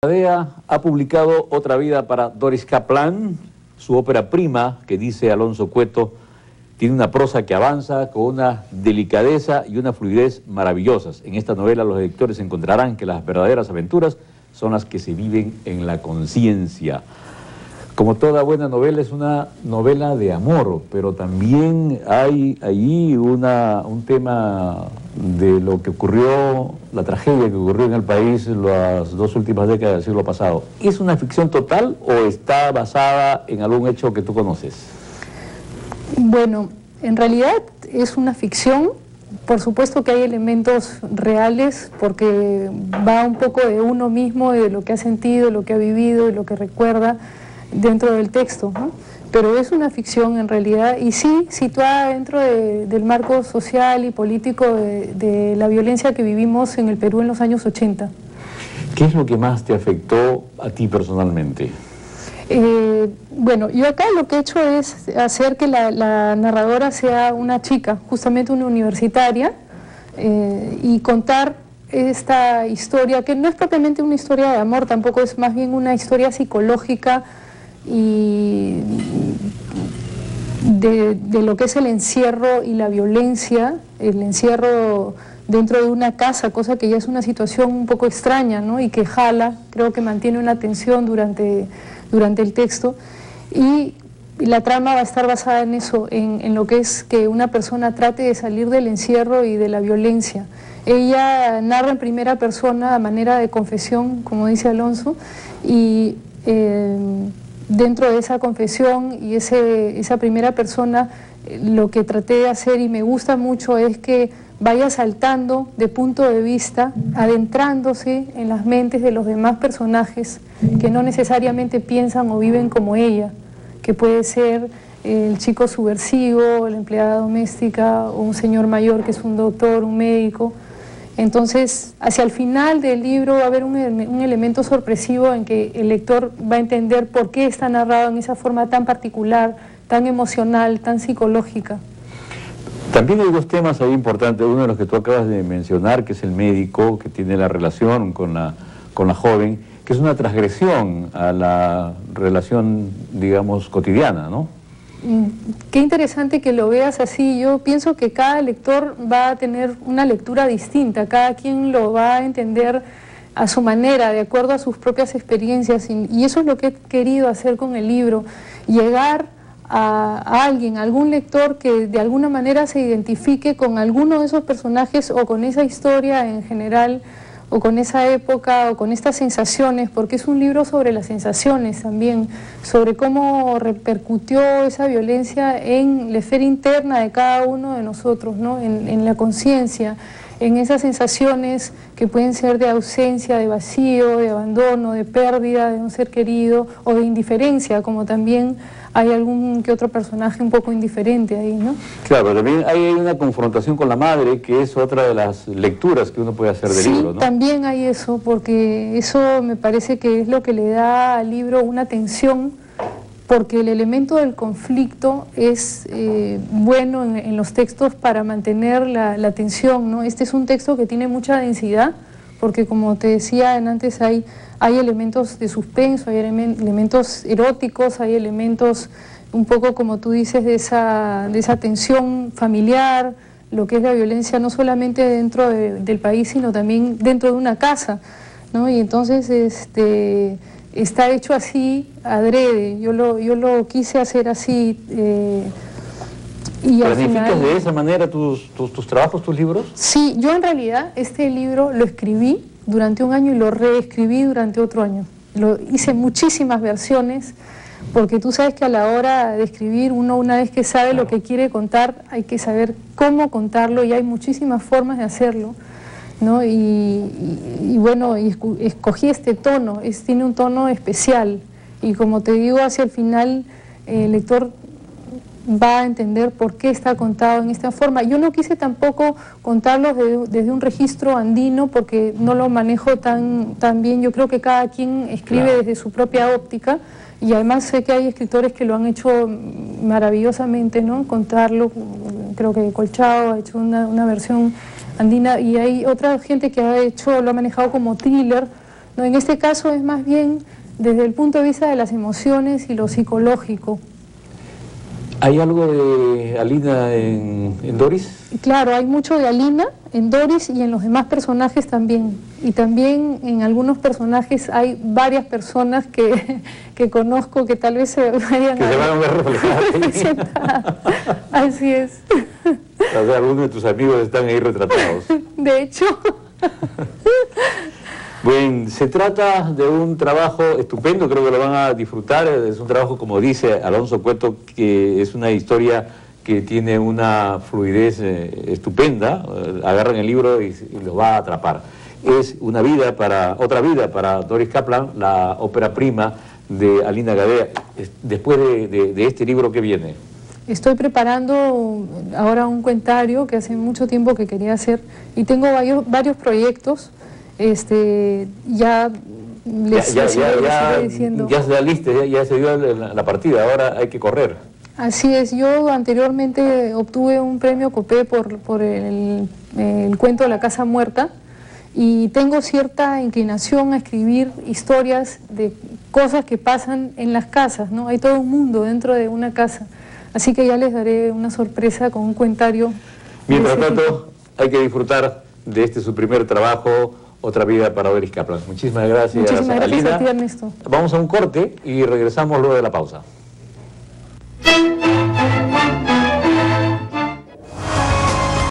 ADEA ha publicado Otra vida para Doris Kaplan, su ópera prima, que dice Alonso Cueto, tiene una prosa que avanza con una delicadeza y una fluidez maravillosas. En esta novela los lectores encontrarán que las verdaderas aventuras son las que se viven en la conciencia. Como toda buena novela, es una novela de amor, pero también hay allí un tema de lo que ocurrió, la tragedia que ocurrió en el país en las 2 últimas décadas del siglo pasado. ¿Es una ficción total o está basada en algún hecho que tú conoces? Bueno, en realidad es una ficción. Por supuesto que hay elementos reales, porque va un poco de uno mismo, de lo que ha sentido, lo que ha vivido y lo que recuerda dentro del texto, ¿no? Pero es una ficción en realidad, y sí situada dentro del marco social y político de la violencia que vivimos en el Perú en los años 80. ¿Qué es lo que más te afectó a ti personalmente? Bueno, yo acá lo que he hecho es hacer que la narradora sea una chica, justamente una universitaria, y contar esta historia, que no es propiamente una historia de amor, tampoco es más bien una historia psicológica y de lo que es el encierro y la violencia, el encierro dentro de una casa, cosa que ya es una situación un poco extraña, ¿no? Y que jala, creo que mantiene una tensión durante el texto, y la trama va a estar basada en eso, en lo que es que una persona trate de salir del encierro y de la violencia. Ella narra en primera persona a manera de confesión, como dice Alonso, y dentro de esa confesión y esa primera persona, lo que traté de hacer y me gusta mucho es que vaya saltando de punto de vista, adentrándose en las mentes de los demás personajes que no necesariamente piensan o viven como ella, que puede ser el chico subversivo, la empleada doméstica o un señor mayor que es un doctor, un médico. Entonces, hacia el final del libro va a haber un elemento sorpresivo en que el lector va a entender por qué está narrado en esa forma tan particular, tan emocional, tan psicológica. También hay 2 temas ahí importantes, uno de los que tú acabas de mencionar, que es el médico, que tiene la relación con la joven, que es una transgresión a la relación, digamos, cotidiana, ¿no? Qué interesante que lo veas así. Yo pienso que cada lector va a tener una lectura distinta, cada quien lo va a entender a su manera, de acuerdo a sus propias experiencias, y eso es lo que he querido hacer con el libro, llegar a alguien, a algún lector que de alguna manera se identifique con alguno de esos personajes o con esa historia en general, o con esa época, o con estas sensaciones, porque es un libro sobre las sensaciones también, sobre cómo repercutió esa violencia en la esfera interna de cada uno de nosotros, ¿no? En la conciencia, en esas sensaciones que pueden ser de ausencia, de vacío, de abandono, de pérdida de un ser querido, o de indiferencia, como también hay algún que otro personaje un poco indiferente ahí, ¿no? Claro, pero también hay una confrontación con la madre, que es otra de las lecturas que uno puede hacer del libro, ¿no? Sí, también hay eso, porque eso me parece que es lo que le da al libro una tensión, porque el elemento del conflicto es bueno en los textos para mantener la tensión, ¿no? Este es un texto que tiene mucha densidad, porque como te decía antes, hay elementos de suspenso, hay elementos eróticos, hay elementos un poco, como tú dices, de esa tensión familiar, lo que es la violencia no solamente dentro del país, sino también dentro de una casa, ¿no? Y entonces está hecho así adrede, yo lo quise hacer así. ¿Planificas de esa manera tus trabajos, tus libros? Sí, yo en realidad este libro lo escribí durante un año y lo reescribí durante otro año. Hice muchísimas versiones, porque tú sabes que a la hora de escribir, uno una vez que sabe lo que quiere contar, hay que saber cómo contarlo, y hay muchísimas formas de hacerlo, ¿no? Y bueno, escogí este tono, tiene un tono especial, y como te digo, hacia el final el lector va a entender por qué está contado en esta forma. Yo no quise tampoco contarlo desde un registro andino, porque no lo manejo tan bien. Yo creo que cada quien escribe desde su propia óptica, y además sé que hay escritores que lo han hecho maravillosamente, ¿no? Contarlo, creo que Colchado ha hecho una versión andina, y hay otra gente que lo ha manejado como thriller, No, en este caso es más bien desde el punto de vista de las emociones y lo psicológico. ¿Hay algo de Alina en Doris? Claro, hay mucho de Alina en Doris y en los demás personajes también. Y también en algunos personajes hay varias personas que conozco que tal vez se vayan que se van a ver reflejadas. Así es. O sea, algunos de tus amigos están ahí retratados. De hecho. Bueno, se trata de un trabajo estupendo, creo que lo van a disfrutar. Es un trabajo, como dice Alonso Cueto, que es una historia que tiene una fluidez estupenda. Agarran el libro y los va a atrapar. Es una vida otra vida para Doris Kaplan, la ópera prima de Alina Gadea. Después de este libro, ¿qué viene? Estoy preparando ahora un cuentario que hace mucho tiempo que quería hacer y tengo varios proyectos. Ya les iré diciendo. Ya se da lista, ya se dio la partida, ahora hay que correr. Así es, yo anteriormente obtuve un premio Copé por el cuento de la Casa Muerta y tengo cierta inclinación a escribir historias de cosas que pasan en las casas, ¿no? Hay todo un mundo dentro de una casa, así que ya les daré una sorpresa con un cuentario. Mientras tanto, hay que disfrutar de su primer trabajo, Otra vida para Doris Kaplan. Muchísimas gracias, Muchísimas gracias Alina. a ti, Ernesto. Vamos a un corte y regresamos luego de la pausa.